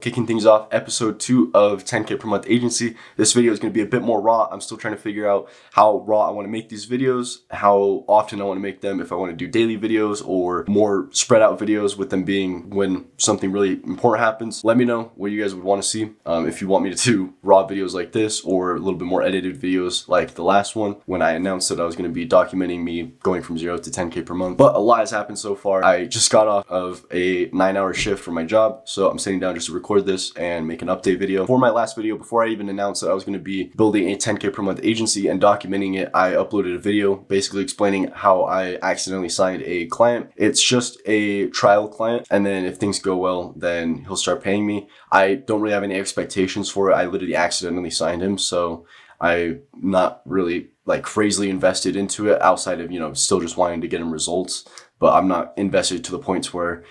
Kicking things off, episode 2 of 10K per month agency. This video is going to be a bit more raw. I'm still trying to figure out how raw I want to make these videos, how often I want to make them, if I want to do daily videos or more spread out videos with them being when something really important happens. Let me know what you guys would want to see. If you want me to do raw videos like this or a little bit more edited videos like the last one when I announced that I was going to be documenting me going from 0 to 10K per month. But a lot has happened so far. I just got off of a 9-hour shift for my job, so I'm sitting down just to record this and make an update video. For my last video, before I even announced that I was going to be building a 10K per month agency and documenting it, I uploaded a video basically explaining how I accidentally signed a client. It's just a trial client, and then if things go well, then he'll start paying me. I don't really have any expectations for it. I literally accidentally signed him, so I'm not really like crazily invested into it outside of, still just wanting to get him results. But I'm not invested to the points where,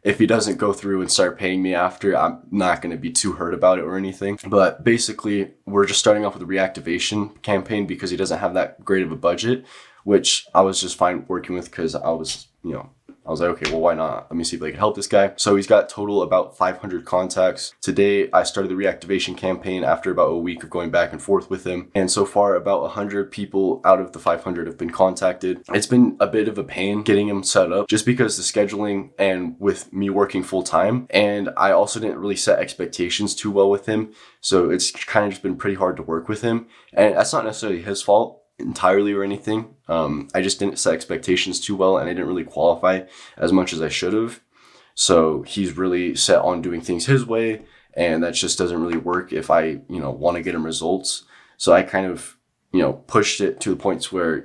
if he doesn't go through and start paying me after, I'm not going to be too hurt about it or anything. But basically, we're just starting off with a reactivation campaign because he doesn't have that great of a budget, which I was just fine working with because I was like, okay, well, why not? Let me see if I can help this guy. So he's got total about 500 contacts. Today, I started the reactivation campaign after about a week of going back and forth with him. And so far, about 100 people out of the 500 have been contacted. It's been a bit of a pain getting him set up just because the scheduling and with me working full time. And I also didn't really set expectations too well with him. So it's kind of just been pretty hard to work with him. And that's not necessarily his fault entirely or anything. I just didn't set expectations too well, and I didn't really qualify as much as I should have. So he's really set on doing things his way, and that just doesn't really work if I, want to get him results. So I kind of, pushed it to the points where,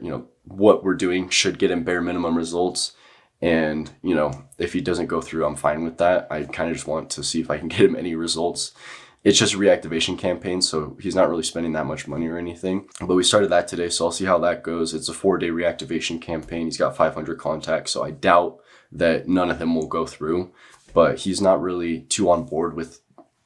what we're doing should get him bare minimum results. And, if he doesn't go through, I'm fine with that. I kind of just want to see if I can get him any results. It's just a reactivation campaign, so he's not really spending that much money or anything. But we started that today, so I'll see how that goes. It's a 4-day reactivation campaign. He's got 500 contacts, so I doubt that none of them will go through. But he's not really too on board with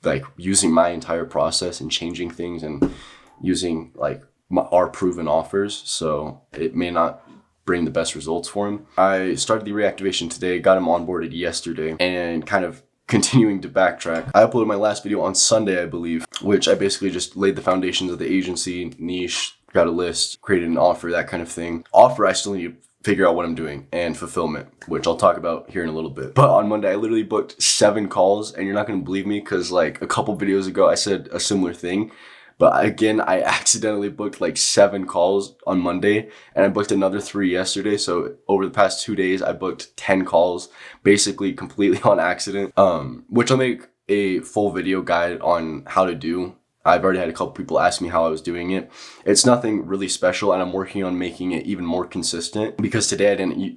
like using my entire process and changing things and using like our proven offers. So it may not bring the best results for him. I started the reactivation today, got him onboarded yesterday, and kind of continuing to backtrack. I uploaded my last video on Sunday, I believe, which I basically just laid the foundations of the agency, niche, got a list, created an offer, that kind of thing. Offer, I still need to figure out what I'm doing, and fulfillment, which I'll talk about here in a little bit. But on Monday, I literally booked 7 calls, and you're not going to believe me because like a couple videos ago, I said a similar thing. But again, I accidentally booked like 7 calls on Monday, and I booked another 3 yesterday. So over the past 2 days, I booked 10 calls, basically completely on accident, which I'll make a full video guide on how to do. I've already had a couple people ask me how I was doing it. It's nothing really special, and I'm working on making it even more consistent because today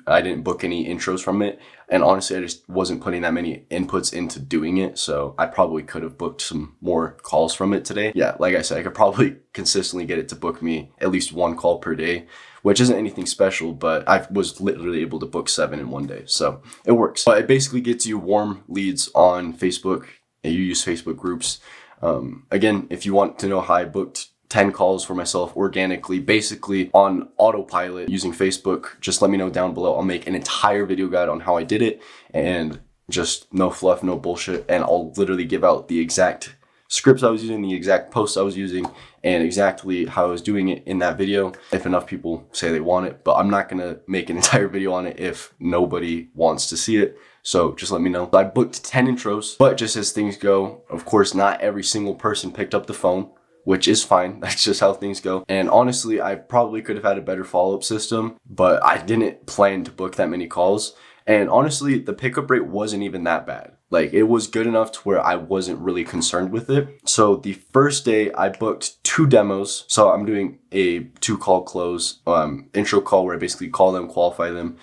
I didn't book any intros from it, and honestly I just wasn't putting that many inputs into doing it, so I probably could have booked some more calls from it today. Yeah, like I said, I could probably consistently get it to book me at least 1 call per day, which isn't anything special, but I was literally able to book 7 in 1 day, so it works. But it basically gets you warm leads on Facebook. You use Facebook groups. Again, if you want to know how I booked 10 calls for myself organically, basically on autopilot using Facebook, just let me know down below. I'll make an entire video guide on how I did it, and just no fluff, no bullshit. And I'll literally give out the exact scripts I was using, the exact posts I was using, and exactly how I was doing it in that video if enough people say they want it. But I'm not going to make an entire video on it if nobody wants to see it. So just let me know. I booked 10 intros, but just as things go, of course, not every single person picked up the phone, which is fine. That's just how things go. And honestly, I probably could have had a better follow-up system, but I didn't plan to book that many calls. And honestly, the pickup rate wasn't even that bad. Like, it was good enough to where I wasn't really concerned with it. So the first day I booked 2 demos. So I'm doing a 2-call close, intro call where I basically call them, qualify them,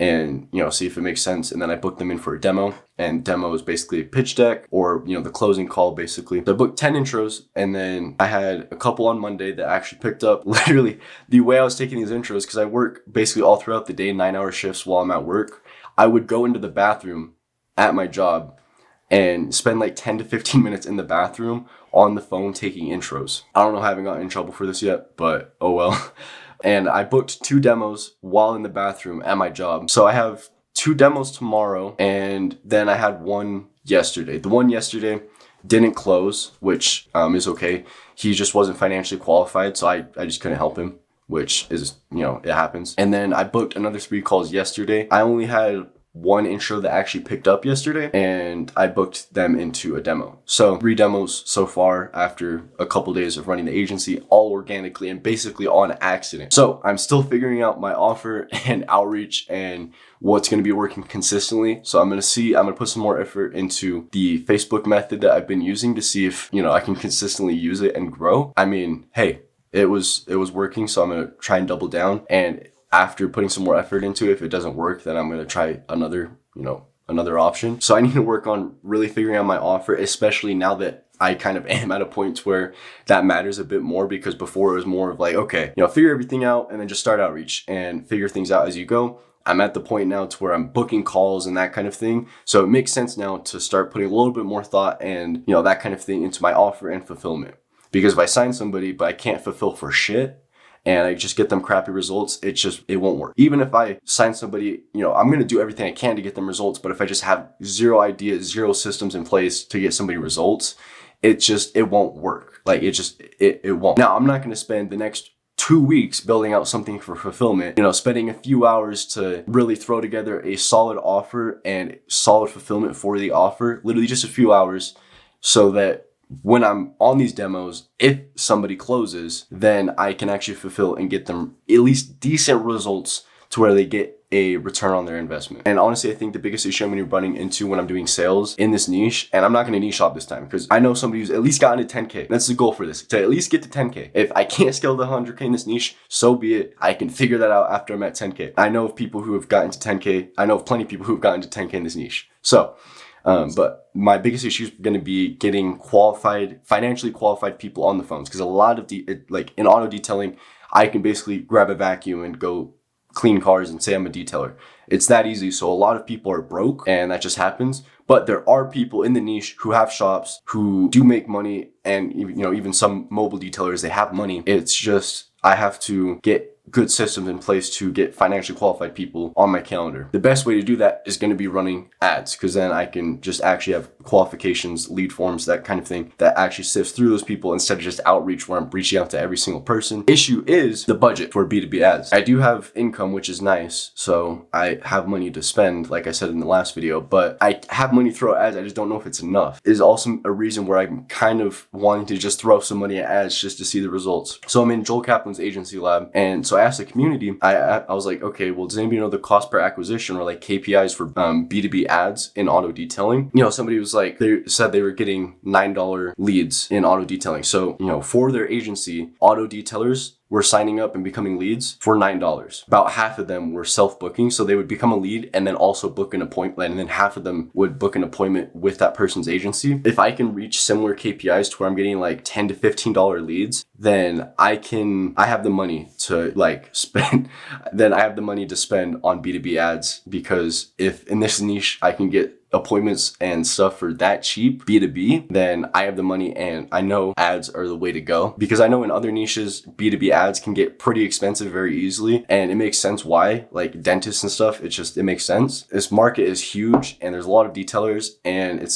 and, see if it makes sense. And then I booked them in for a demo, and demo is basically a pitch deck or, the closing call basically. So I booked 10 intros, and then I had a couple on Monday that actually picked up. Literally the way I was taking these intros, because I work basically all throughout the day, 9-hour shifts while I'm at work. I would go into the bathroom at my job and spend like 10 to 15 minutes in the bathroom on the phone taking intros. I don't know, I haven't gotten in trouble for this yet, but oh well. And I booked 2 demos while in the bathroom at my job. So I have 2 demos tomorrow, and then I had 1 yesterday. The one yesterday didn't close, which is okay. He just wasn't financially qualified, so I just couldn't help him, which is, it happens. And then I booked another 3 calls yesterday. I only had one intro that actually picked up yesterday, and I booked them into a demo. So 3 demos so far after a couple days of running the agency, all organically and basically on accident. So I'm still figuring out my offer and outreach and what's going to be working consistently. So I'm going to put some more effort into the Facebook method that I've been using to see if, I can consistently use it and grow. I mean, hey, it was working, so I'm going to try and double down. And after putting some more effort into it, if it doesn't work, then I'm going to try another option. So I need to work on really figuring out my offer, especially now that I kind of am at a point where that matters a bit more, because before it was more of like, okay, figure everything out and then just start outreach and figure things out as you go. I'm at the point now to where I'm booking calls and that kind of thing. So it makes sense now to start putting a little bit more thought and, that kind of thing into my offer and fulfillment. Because if I sign somebody, but I can't fulfill for shit, and I just get them crappy results, it won't work. Even if I sign somebody, I'm going to do everything I can to get them results. But if I just have 0 ideas, 0 systems in place to get somebody results, it won't work. Like it won't. Now, I'm not going to spend the next 2 weeks building out something for fulfillment, spending a few hours to really throw together a solid offer and solid fulfillment for the offer, literally just a few hours, so that when I'm on these demos, if somebody closes, then I can actually fulfill and get them at least decent results to where they get a return on their investment. And honestly, I think the biggest issue I'm going to be running into when I'm doing sales in this niche, and I'm not going to niche shop this time because I know somebody who's at least gotten to 10K. That's the goal for this, to at least get to 10K. If I can't scale to 100K in this niche, so be it. I can figure that out after I'm at 10K. I know of people who have gotten to 10K. I know of plenty of people who have gotten to 10K in this niche. So, but my biggest issue is going to be getting financially qualified people on the phones, because a lot of in auto detailing, I can basically grab a vacuum and go clean cars and say I'm a detailer. It's that easy. So a lot of people are broke, and that just happens. But there are people in the niche who have shops who do make money, and even some mobile detailers, they have money. It's just I have to get good systems in place to get financially qualified people on my calendar. The best way to do that is going to be running ads, because then I can just actually have qualifications, lead forms, that kind of thing that actually sifts through those people instead of just outreach where I'm reaching out to every single person. Issue is the budget for B2B ads. I do have income, which is nice. So I have money to spend, like I said in the last video, but I have money to throw at ads. I just don't know if it's enough. It is also a reason where I'm kind of wanting to just throw some money at ads just to see the results. So I'm in Joel Kaplan's agency lab, and so I asked the community, I was like, okay, well, does anybody know the cost per acquisition or like KPIs for B2B ads in auto detailing? Somebody was like, they said they were getting $9 leads in auto detailing. So, for their agency, auto detailers were signing up and becoming leads for $9. About half of them were self-booking. So they would become a lead and then also book an appointment. And then half of them would book an appointment with that person's agency. If I can reach similar KPIs to where I'm getting like $10 to $15 leads, then I have the money to spend, then I have the money to spend on B2B ads, because if in this niche I can get appointments and stuff for that cheap B2B, then I have the money, and I know ads are the way to go, because I know in other niches, B2B ads can get pretty expensive very easily, and it makes sense why, like dentists and stuff, it makes sense. This market is huge and there's a lot of detailers, and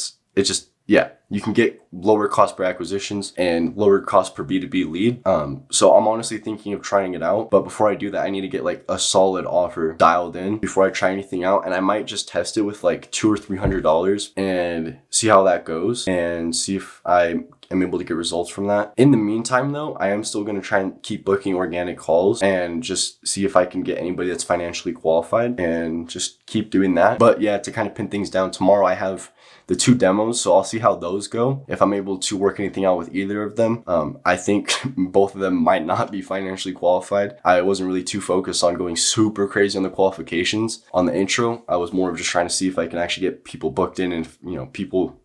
you can get lower cost per acquisitions and lower cost per B2B lead. So I'm honestly thinking of trying it out. But before I do that, I need to get like a solid offer dialed in before I try anything out. And I might just test it with like $200 or $300 and see how that goes, and see if I am able to get results from that. In the meantime, though, I am still going to try and keep booking organic calls and just see if I can get anybody that's financially qualified, and just keep doing that. But yeah, to kind of pin things down, tomorrow I have the 2 demos, so I'll see how those go. If I'm able to work anything out with either of them, I think both of them might not be financially qualified. I wasn't really too focused on going super crazy on the qualifications on the intro. I was more of just trying to see if I can actually get people booked in, and people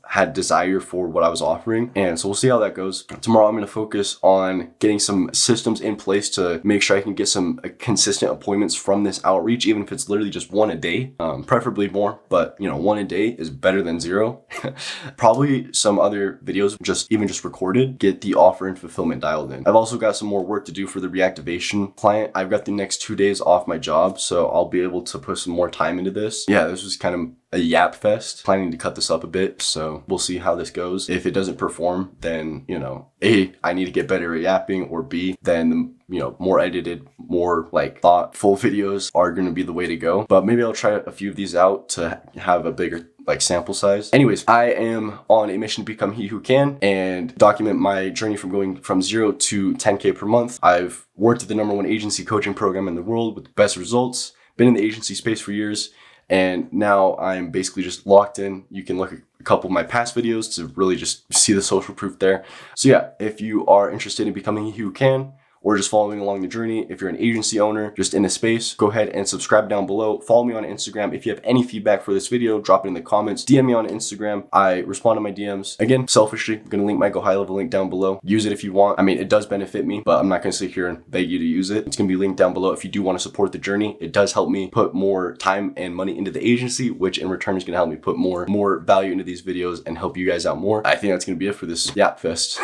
had desire for what I was offering. And so we'll see how that goes. Tomorrow I'm going to focus on getting some systems in place to make sure I can get some consistent appointments from this outreach, even if it's literally just 1 a day, preferably more, but 1 a day is better than 0. Probably some other videos just recorded, get the offer and fulfillment dialed in. I've also got some more work to do for the reactivation client. I've got the next 2 days off my job, so I'll be able to put some more time into this. Yeah, this was kind of a yap fest. Planning to cut this up a bit, so we'll see how this goes. If it doesn't perform, then, you know, A, I need to get better at yapping, or B, then, you know, more edited, more like thoughtful videos are going to be the way to go. But maybe I'll try a few of these out to have a bigger like sample size. Anyways, I am on a mission to become he who can and document my journey from going from 0 to 10K per month. I've worked at the #1 agency coaching program in the world with the best results, been in the agency space for years, and now I'm basically just locked in. You can look at a couple of my past videos to really just see the social proof there. So yeah, if you are interested in becoming he who can, or just following along the journey, if you're an agency owner just in a space, go ahead and subscribe down below. Follow me on Instagram. If you have any feedback for this video, drop it in the comments. DM me on Instagram. I respond to my DMs. Again, selfishly, I'm gonna link my Go High Level link down below. Use it if you want. I mean, it does benefit me, but I'm not gonna sit here and beg you to use it. It's gonna be linked down below if you do want to support the journey. It does help me put more time and money into the agency, which in return is gonna help me put more value into these videos and help you guys out more. I think that's gonna be it for this Yap Fest.